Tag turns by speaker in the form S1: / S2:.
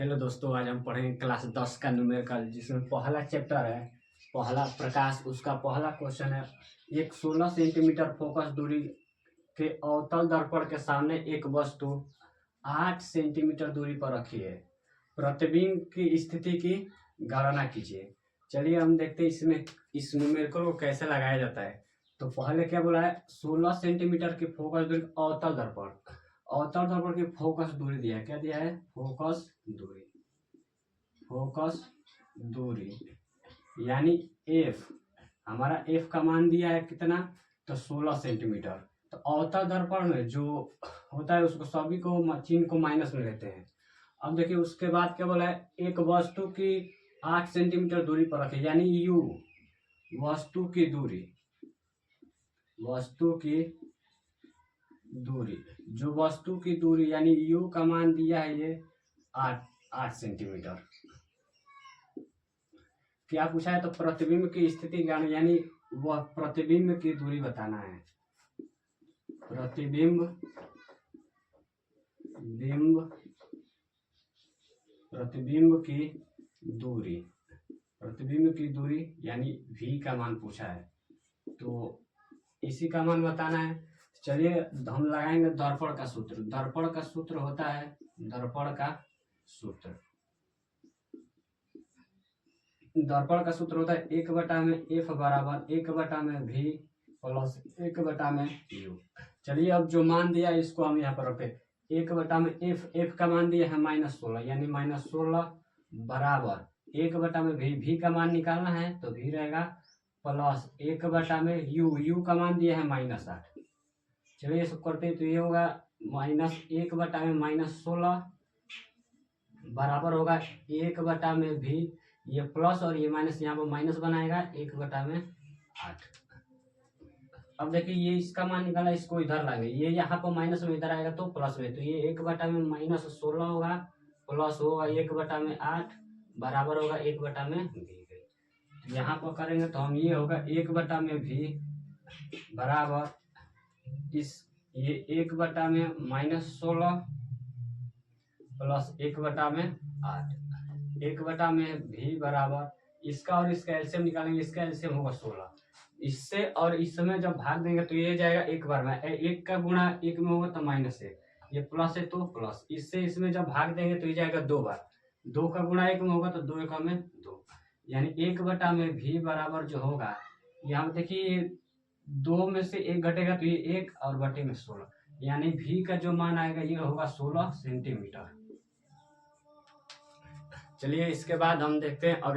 S1: Hello दोस्तों, आज हम पढ़ेंगे क्लास 10 का न्यूमेरिकल, जिसमें पहला चैप्टर है पहला प्रकाश। उसका पहला क्वेश्चन है, एक 16 सेंटीमीटर फोकस दूरी के अवतल दर्पण के सामने एक वस्तु 8 सेंटीमीटर दूरी पर रखी है। प्रतिबिंब की स्थिति की गणना कीजिए। चलिए हम देखते हैं इसमें इस न्यूमेरिकल को कैसे लगाया जाता है। तो पहले क्या बोला है, 16 सेंटीमीटर की फोकस दूरी अवतल दर्पण। अवतल दर्पण की फोकस दूरी दिया है, क्या दिया है, फोकस दूरी। फोकस दूरी यानी एफ, हमारा एफ का मान दिया है कितना, तो 16 सेंटीमीटर। तो अवतल दर्पण में जो होता है उसको सभी को चिन्ह को माइनस में लेते हैं। अब देखिए उसके बाद क्या बोला है, एक वस्तु की 8 सेंटीमीटर दूरी पर रखे, यानी यू वस्तु की दूरी। वस्तु की दूरी, जो वस्तु की दूरी यानी यू का मान दिया है ये 8 सेंटीमीटर। क्या पूछा है, तो प्रतिबिंब की स्थिति ज्ञान, यानी वह प्रतिबिंब की दूरी बताना है। प्रतिबिंब की दूरी, प्रतिबिंब की दूरी यानी v का मान पूछा है, तो इसी का मान बताना है। चलिए हम लगाएंगे दर्पण का सूत्र। दर्पण का सूत्र होता है, दर्पण का सूत्र होता है 1/में एफ बराबर 1/में v प्लस 1/में u। चलिए अब जो मान दिया है इसको हम यहाँ पर रखे, 1/में एफ का मान दिया है -16, यानी -16 बराबर 1/में v का मान निकालना है, तो v रहेगा प्लस 1/में u का मान दिया है -8। चलिए सब करते हैं, तो ये होगा -1/में -16 बराबर होगा 1/में v, ये प्लस और ये माइनस, यहाँ पर माइनस बनाएगा 1/8। अब देखिए ये इसका मान निकाला, इसको इधर लाएंगे, ये यहाँ पर माइनस में इधर आएगा तो प्लस में, तो ये 1/में -16 होगा प्लस होगा 1/8 बराबर होगा 1/में v। यहाँ पर करेंगे तो हम ये होगा 1/में v बराबर इस ये 1/में -16 प्लस 1/8, 1/में v बराबर इसका और इसका एलसीएम निकालेंगे, इसका एलसीएम होगा 16। इससे और इसमें जब भाग देंगे तो ये जाएगा एक बार में, एक का गुणा एक में होगा तो -1, ये प्लस है तो प्लस। इससे इसमें जब भाग देंगे तो ये जाएगा 2 बार, 2 का गुणा एक में होगा तो 2 1 में 2, यानी 1/में v बराबर जो होगा, यहाँ देखिए 2 में से 1 घटेगा तो ये 1 और बटे में 16, यानी v का जो मान आएगा ये होगा 16 सेंटीमीटर। चलिए इसके बाद हम देखते हैं अगले